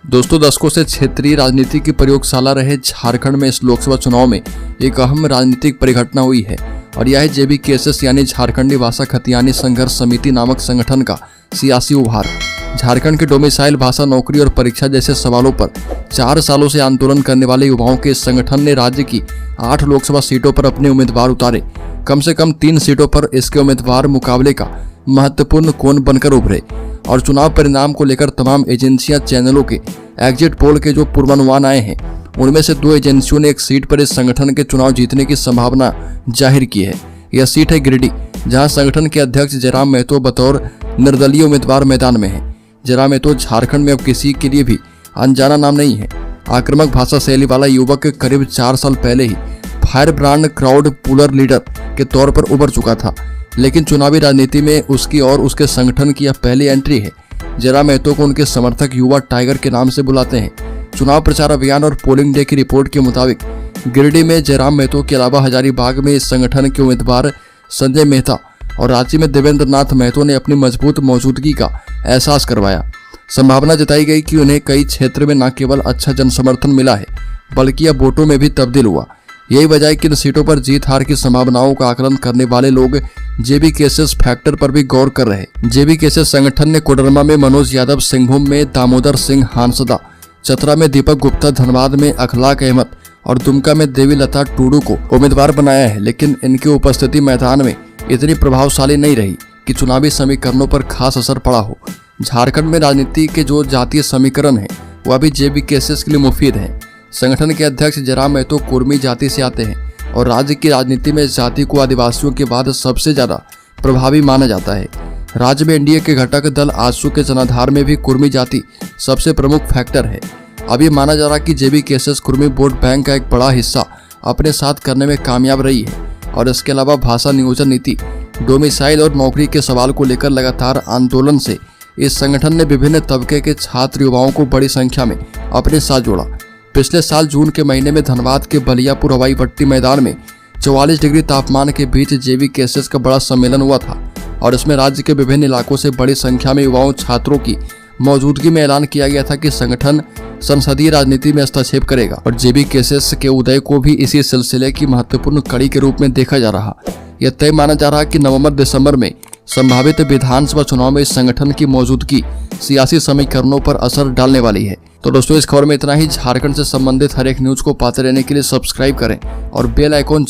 दोस्तों, दशकों से क्षेत्रीय राजनीति की प्रयोगशाला रहे झारखंड में इस लोकसभा चुनाव में एक अहम राजनीतिक परिघटना हुई है और यह है JBKSS यानी झारखंडी भाषा खतियानी संघर्ष समिति नामक संगठन का सियासी उभार। झारखंड के डोमिसाइल, भाषा, नौकरी और परीक्षा जैसे सवालों पर 4 सालों से आंदोलन करने वाले युवाओं के इस संगठन ने राज्य की 8 लोकसभा सीटों पर अपने उम्मीदवार उतारे। कम से कम 3 सीटों पर इसके उम्मीदवार मुकाबले का महत्वपूर्ण कोण बनकर उभरे और चुनाव परिणाम को लेकर तमाम एजेंसियां, चैनलों के एग्जिट पोल के जो पूर्वानुमान आए हैं उनमें से 2 एजेंसियों ने एक सीट पर इस संगठन के चुनाव जीतने की संभावना जाहिर की है। यह सीट है गिरिडीह, जहां संगठन के अध्यक्ष जयराम महतो बतौर निर्दलीय उम्मीदवार मैदान में है। जयराम महतो झारखंड में अब किसी के लिए भी अनजाना नाम नहीं है। आक्रामक भाषा शैली वाला युवक करीब 4 साल पहले ही firebrand crowd puller leader के तौर पर उभर चुका था, लेकिन चुनावी राजनीति में उसकी और उसके संगठन की यह पहली एंट्री है। जयराम महतो को उनके समर्थक युवा टाइगर के नाम से बुलाते हैं। चुनाव प्रचार अभियान और पोलिंग डे की रिपोर्ट के मुताबिक गिरिडीह में जयराम महतो के अलावा हजारीबाग में इस संगठन के उम्मीदवार संजय मेहता और रांची में देवेंद्र नाथ महतो ने अपनी मजबूत मौजूदगी का एहसास करवाया। संभावना जताई गई कि उन्हें कई क्षेत्र में न केवल अच्छा जनसमर्थन मिला है बल्कि यह वोटों में भी तब्दील हुआ। यही वजह है कि इन सीटों पर जीत हार की संभावनाओं का आकलन करने वाले लोग JBKSS फैक्टर पर भी गौर कर रहे हैं। JBKSS संगठन ने कोडरमा में मनोज यादव, सिंहभूम में दामोदर सिंह हांसदा, चतरा में दीपक गुप्ता, धनबाद में अखलाक अहमद और दुमका में देवी लता टूडू को उम्मीदवार बनाया है, लेकिन इनकी उपस्थिति मैदान में इतनी प्रभावशाली नहीं रही कि चुनावी समीकरणों पर खास असर पड़ा हो। झारखंड में राजनीति के जो जातीय समीकरण है वह भी JBKSS के लिए मुफीद है। संगठन के अध्यक्ष जयराम महतो कुर्मी जाति से आते हैं और राज्य की राजनीति में इस जाति को आदिवासियों के बाद सबसे ज्यादा प्रभावी माना जाता है। राज्य में NDA के घटक दल आजसू के जनाधार में भी कुर्मी जाति सबसे प्रमुख फैक्टर है। अब ये माना जा रहा कि JBKSS कुर्मी वोट बैंक का एक बड़ा हिस्सा अपने साथ करने में कामयाब रही है और इसके अलावा भाषा नियोजन नीति, डोमिसाइल और नौकरी के सवाल को लेकर लगातार आंदोलन से इस संगठन ने विभिन्न तबके के छात्र युवाओं को बड़ी संख्या में अपने साथ जोड़ा। पिछले साल जून के महीने में धनबाद के बलियापुर हवाई पट्टी मैदान में 44 डिग्री तापमान के बीच JBKSS का बड़ा सम्मेलन हुआ था और इसमें राज्य के विभिन्न इलाकों से बड़ी संख्या में युवाओं, छात्रों की मौजूदगी में ऐलान किया गया था कि संगठन संसदीय राजनीति में हस्तक्षेप करेगा और JBKSS के उदय को भी इसी सिलसिले की महत्वपूर्ण कड़ी के रूप में देखा जा रहा। यह तय माना जा रहा है कि नवंबर-दिसंबर में संभावित विधानसभा चुनाव में इस संगठन की मौजूदगी सियासी समीकरणों पर असर डालने वाली है। तो दोस्तों, इस खबर में इतना ही। झारखंड से संबंधित हर एक न्यूज को पाते रहने के लिए सब्सक्राइब करें और बेल आइकॉन